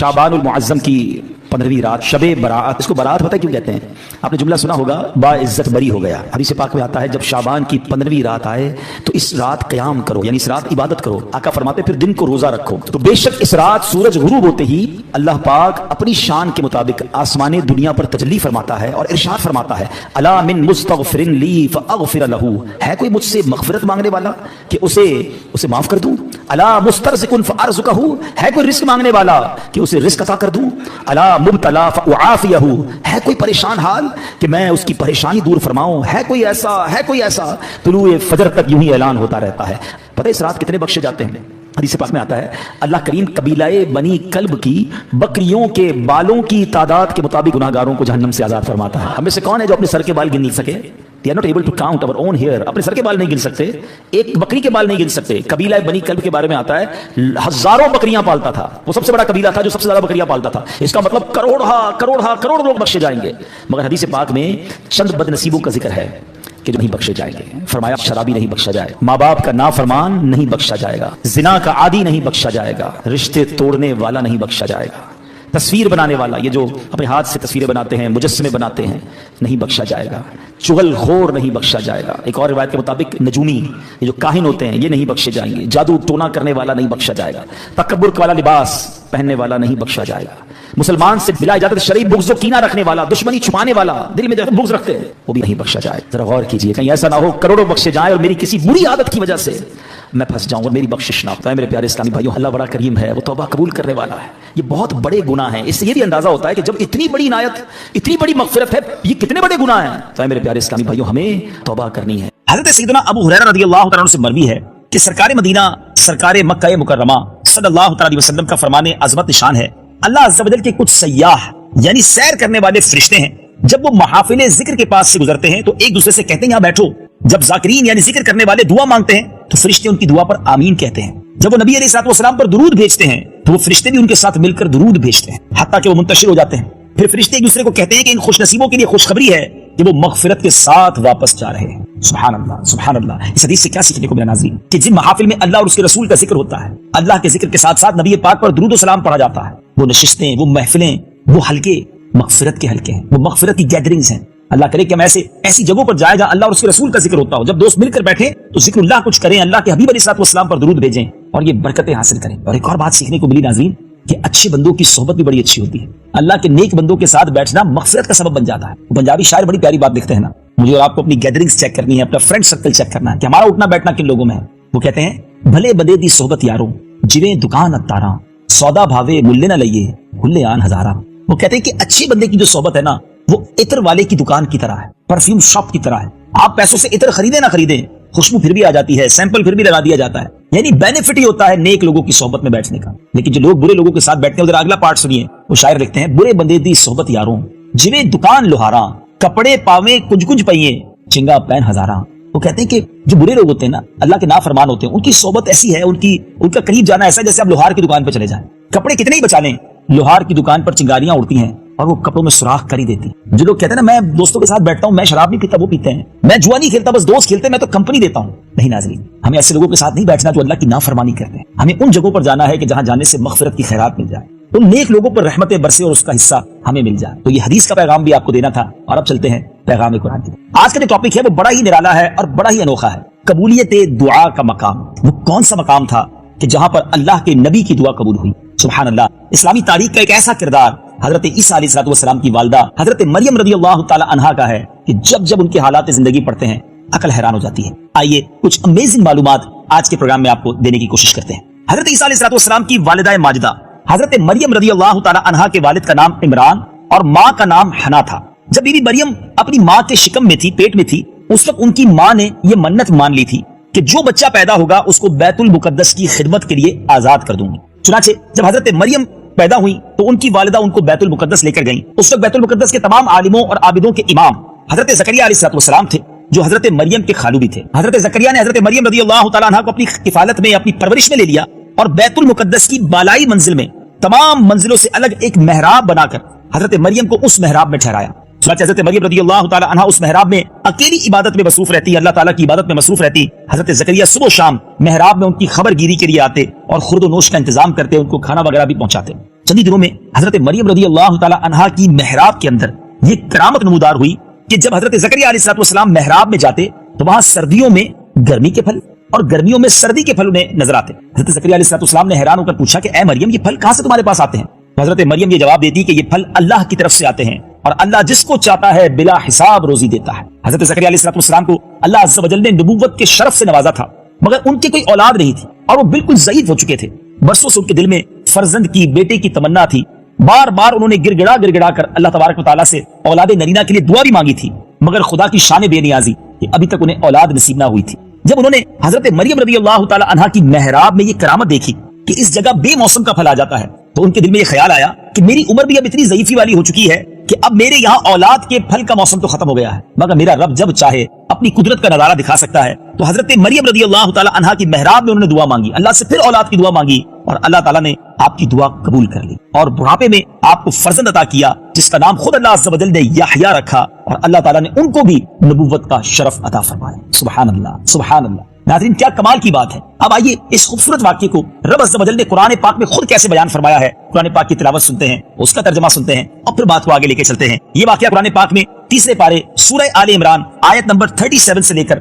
शाबान उल मुअज्जम की 15वीं रात शब बरात, इसको बरात पता क्यों कहते हैं? आपने जुमला सुना होगा, बाइज्जत बरी हो गया। हदीस पाक में आता है जब शाबान की 15वीं रात आए तो इस रात क़याम करो, यानी इस रात इबादत करो। आका फरमाते फिर दिन को रोजा रखो। तो बेशक इस रात सूरज गुरूब होते ही अल्लाह पाक अपनी शान के मुताबिक आसमान दुनिया पर तजल्ली फरमाता है और इरशाद फरमाता है, अला मिन मुस्तगफिरिन ली फअगफिर लहू, है कोई मुझसे मगफिरत मांगने वाला कि उसे माफ कर दूं? अला मुस्तरज़िकुन फअरज़ुकहू, है कोई रिस्क मांगने वाला कि उसे रिस्क अता कर दूं? अला मुब्तला फउआफियहू, है कोई परेशान हाल कि मैं उसकी परेशानी दूर फरमाऊं? है कोई ऐसा? तुलूए फजर तक यूं ही ऐलान होता रहता है। पता है इस रात कितने बख्शे जाते हैं? हदीस पाक में आता है अल्लाह करीम कबीलाए बनी कल्ब की बकरियों के बालों की तादाद के मुताबिक गुनाहगारों को जहन्नम से आजाद फरमाता है। हमें से कौन है जो अपने सर के बाल गिन सके? They are not able to count our own hair। अपने सर के बाल नहीं गिन सकते, एक बकरी के बाल नहीं गिन सकते। कबीला बनी कल्ब के बारे में आता है हजारों बकरियां पालता था, वो सबसे बड़ा कबीला था जो सबसे ज्यादा बकरियां पालता था। इसका मतलब करोड़ लोग बख्शे जाएंगे। मगर हदीस पाक में चंद बदनसीबों का जिक्र है कि जो नहीं बख्शे जाएंगे। फरमाया शराबी नहीं बख्शा जाएगा, माँ बाप का नाफरमान नहीं बख्शा जाएगा, जिना का आदी नहीं बख्शा जाएगा, रिश्ते तोड़ने वाला नहीं बख्शा जाएगा, तस्वीर बनाने वाला, ये जो अपने हाथ से तस्वीरें बनाते हैं, मुजस्समे बनाते हैं, नहीं बख्शा जाएगा, चुगलखोर नहीं बख्शा जाएगा। एक और रिवायत के मुताबिक नजूमी, ये जो काहिन होते हैं, ये नहीं बख्शे जाएंगे, जादू टोना करने वाला नहीं बख्शा जाएगा, तकब्बुर वाला लिबास पहनने वाला नहीं बख्शा जाएगा, मुसलमान से बिला इजाजत शरीफ बुग़्ज़ कीना रखने वाला, दुश्मनी छुपाने वाला, दिल में बुग़्ज़ रखते हैं, वो भी नहीं बख्शा जाए। जरा गौर कीजिए, कहीं ऐसा ना हो करोड़ों बख्शे जाए और मेरी किसी बुरी आदत की वजह से मैं फंस जाऊं और मेरी बख्शिश ना हो। मेरे प्यारे इस्लामी भाइयों, अल्लाह बड़ा करीम है, वो तौबा कबूल करने वाला है। ये बहुत बड़े गुनाह हैं, इससे ये भी अंदाजा होता है कि जब इतनी बड़ी इनायत, इतनी बड़ी मग़फ़िरत है, ये कितने बड़े गुनाह हैं। तो मेरे प्यारे इस्लामी भाइयों, हमें तौबा करनी है। हज़रत सैयदना अबू हुरैरा रज़ियल्लाहु तआला अन्हु से मरवी है कि सरकार मदीना, सरकार मक्का मुकर्रमा सल्लल्लाहु अलैहि वसल्लम का फरमाने अज़मत निशान है, अल्लाह अज़्ज़ा वजल के कुछ सयाह यानी सैर करने वाले फरिश्ते हैं, जब वो महाफिले जिक्र के पास से गुजरते हैं तो एक दूसरे से कहते हैं यहाँ बैठो। जब जाकिरीन यानी जिक्र करने वाले दुआ मांगते हैं तो फरिश्ते उनकी दुआ पर आमीन कहते हैं। जब वो नबी अलैहिस्सलाम पर दुरूद भेजते हैं तो वो फरिश्ते भी उनके साथ मिलकर दुरूद भेजते हैं, हत्ता कि वो मुंतशिर हो जाते हैं। फिर फरिश्ते एक दूसरे को कहते हैं कि इन खुशनसीबों के लिए खुशखबरी है कि वो मग़फ़िरत के साथ वापस जा रहे हैं। सुभान अल्लाह, सुभान अल्लाह। इस हदीस से क्या सीखने को मिला नाज़रीन? कि जिन महाफिल में अल्लाह और उसके रसूल का जिक्र होता है, अल्लाह के जिक्र के साथ साथ नबी पाक पर दुरूद और सलाम पढ़ा जाता है, वो नशिस्तें, वो महफिलें, वो हल्के मग़फ़िरत के हल्के हैं, वो मग़फ़िरत की गैदरिंग्स हैं। अल्लाह करे कि हम ऐसी जगहों पर जाए जहां अल्लाह और उसके रसूल का जिक्र होता हो। जब दोस्त मिलकर बैठे तो जिक्रुल्लाह कुछ करें, अल्लाह के हबीब अलैहिस्सलाम पर दुरूद भेजें और ये बरकतें हासिल करें। और एक और बात सीखने को मिली नाज़रीन कि अच्छे बंदों की सोहबत भी बड़ी अच्छी होती है। अल्लाह के नेक बंदों के साथ बैठना मग़फ़िरत का सबब बन जाता है। पंजाबी शायर बड़ी प्यारी बात लिखते हैं ना, मुझे और आपको अपनी गैदरिंग्स चेक करनी है, अपना फ्रेंड सर्कल चेक करना है कि हमारा उठना बैठना किन लोगों में है। वो कहते हैं भले बदे दी सोहबत यारों, जिवें दुकान अत्तारा, सौदा भावे मुल्ले न लइए हुल्ले आन हजारा। वो कहते हैं कि अच्छे बंदे की जो सोहबत है ना, वो इत्र वाले की दुकान की तरह है, परफ्यूम शॉप की तरह है। आप पैसों से इत्र खरीदे ना खरीदे, खुशबू फिर भी आ जाती है, सैंपल फिर भी लगा दिया जाता है। यानी बेनिफिट ही होता है नेक लोगों की सोहबत में बैठने का। लेकिन जो लोग बुरे लोगों के साथ बैठते हैं, उधर अगला पार्ट सुनिए, वो शायर लिखते हैं बुरे बंदे दी सोहबत यारों, जिवें दुकान लोहारा, कपड़े पावे कुछ कुछ पहिए, चिंगा पैन हजारा। वो कहते हैं कि जो बुरे लोग होते हैं ना, अल्लाह के नाफरमान होते हैं, उनकी सोहबत ऐसी है, उनका करीब जाना ऐसा जैसे आप लोहार की दुकान पर चले जाएं। कपड़े कितने ही बचा लें, लोहार की दुकान पर चिंगारियां उड़ती हैं और वो कपड़ों में सुराख कर ही देती। जो लोग कहते हैं ना मैं दोस्तों के साथ बैठता हूं, मैं शराब नहीं पीता, वो पीते हैं, मैं जुआ नहीं खेलता, बस दोस्त खेलते हैं, मैं तो कंपनी देता हूं। नहीं नाज़रीन, हमें ऐसे लोगों के साथ नहीं बैठना जो अल्लाह की नाफरमानी करते हैं। हमें उन जगहों पर जाना है कि जहां जाने से मग़फ़िरत की खैरात मिल जाए, उन नेक लोगों पर रहमतें बरसे और उसका हिस्सा हमें मिल जाए। तो ये हदीस का पैगाम भी आपको देना था। और अब चलते हैं पैगाम कुरान की। आज का जो टॉपिक है वो बड़ा ही निराला है और बड़ा ही अनोखा है, कबूलियत दुआ का मकाम। वो कौन सा मकाम था कि जहां पर अल्लाह के नबी की दुआ कबूल हुई? सुभान अल्लाह। इस्लामी तारीख का एक ऐसा किरदार हजरत ईसा अलैहिस्सलाम की वालिदा हजरत मरियम रज़ियल्लाहु ताला अन्हा का है कि जब जब उनके हालात जिंदगी पढ़ते हैं अकल हैरान हो जाती है। आइए कुछ अमेजिंग मालूमात आज के प्रोग्राम में आपको देने की कोशिश करते हैं। हजरत ईसा अलैहिस्सलाम की वालिदा माजिदा हजरत मरियम रज़ियल्लाहु ताला अन्हा के वालिद का नाम इमरान और माँ का नाम हना था। जब बीबी मरियम अपनी माँ के शिकम में थी, पेट में थी, उस वक्त उनकी माँ ने यह मन्नत मान ली थी कि जो बच्चा पैदा होगा उसको बैतुल मुकद्दस की खिदमत के लिए आजाद कर दूंगी। चुनाचे जब हजरत मरियम पैदा हुई तो उनकी वालिदा उनको बैतुल मुकद्दस लेकर गई। उस वक्त बैतुल मुकद्दस के तमाम आलिमों और आबिदों के इमाम हजरत ज़करिया अलैहिस्सलाम थे, जो हजरत मरियम के खालू भी थे। हजरत ज़करिया ने हजरत मरियम रज़ियल्लाहु ताला अन्हा को अपनी किफालत में, अपनी परवरिश में ले लिया और बैतुल मुकद्दस की बालाई मंजिल में तमाम मंजिलों से अलग एक मेहराब बनाकर हजरत मरियम को उस मेहराब में ठहराया। چنانچہ حضرت مریم رضی اللہ تعالی عنہا اس محراب میں اکیلی عبادت میں مصروف رہتی، اللہ تعالیٰ کی عبادت میں مصروف رہتی۔ حضرت زکریا صبح و شام محراب میں ان کی خبر گیری کے لیے آتے اور خورد و نوش کا انتظام کرتے، ان کو کھانا وغیرہ بھی پہنچاتے۔ چند دنوں میں حضرت مریم رضی اللہ تعالی عنہا کی محراب کے اندر یہ کرامت نمودار ہوئی کہ جب حضرت زکریا علیہ السلام محراب میں جاتے تو وہاں سردیوں میں گرمی کے پھل اور گرمیوں میں سردی کے پھل انہیں نظر آتے۔ حضرت زکریا علیہ السلام نے حیران ہو کر پوچھا کہ اے مریم، یہ پھل کہاں سے تمہارے پاس آتے ہیں؟ تو حضرت مریم یہ جواب دیتی کہ یہ پھل اللہ کی طرف سے آتے ہیں اور اللہ جس کو چاہتا ہے بلا حساب روزی دیتا ہے۔ حضرت زکریا علیہ السلام کو اللہ عز و جل نے نبوت کے شرف سے نوازا تھا، مگر ان کے کوئی اولاد نہیں تھی اور وہ بالکل ضعیف ہو چکے تھے۔ برسوں سے ان کے دل میں فرزند کی، بیٹے کی تمنا تھی۔ بار بار انہوں نے گڑ گڑا کر اللہ تبارک و تعالیٰ سے اولاد نرینہ کے لیے دعا بھی مانگی تھی، مگر خدا کی شان بے نیازی کہ ابھی تک انہیں اولاد نصیب نہ ہوئی تھی۔ جب انہوں نے حضرت مریم رضی اللہ تعالی عنہا کی محراب میں یہ کرامت دیکھی کہ اس جگہ بے موسم کا پھل آ جاتا ہے، تو ان کے دل میں یہ خیال آیا کہ میری عمر بھی اب اتنی ضعیفی والی ہو چکی ہے کہ اب میرے یہاں اولاد کے پھل کا موسم تو ختم ہو گیا ہے، مگر میرا رب جب چاہے اپنی قدرت کا نظارہ دکھا سکتا ہے۔ تو حضرت مریم رضی اللہ تعالی عنہا کی محراب میں انہوں نے دعا مانگی، اللہ سے پھر اولاد کی دعا مانگی اور اللہ تعالیٰ نے آپ کی دعا قبول کر لی اور بڑھاپے میں آپ کو فرزند عطا کیا جس کا نام خود اللہ عز و جل نے یحییٰ رکھا، اور اللہ تعالیٰ نے ان کو بھی نبوت کا شرف عطا فرمایا۔ سبحان اللہ، سبحان اللہ۔ ناظرین، کیا کمال کی بات ہے۔ اب آئیے اس خوبصورت واقعے کو رب عز و جل نے قرآن پاک میں خود کیسے بیان فرمایا ہے، قرآن پاک کی تلاوت سنتے ہیں، اس کا ترجمہ سنتے ہیں اور پھر بات کو آگے لے کے چلتے ہیں۔ یہ واقعہ قرآن پاک میں تیسرے پارے سورہ آل عمران آیت نمبر 37 سے لے کر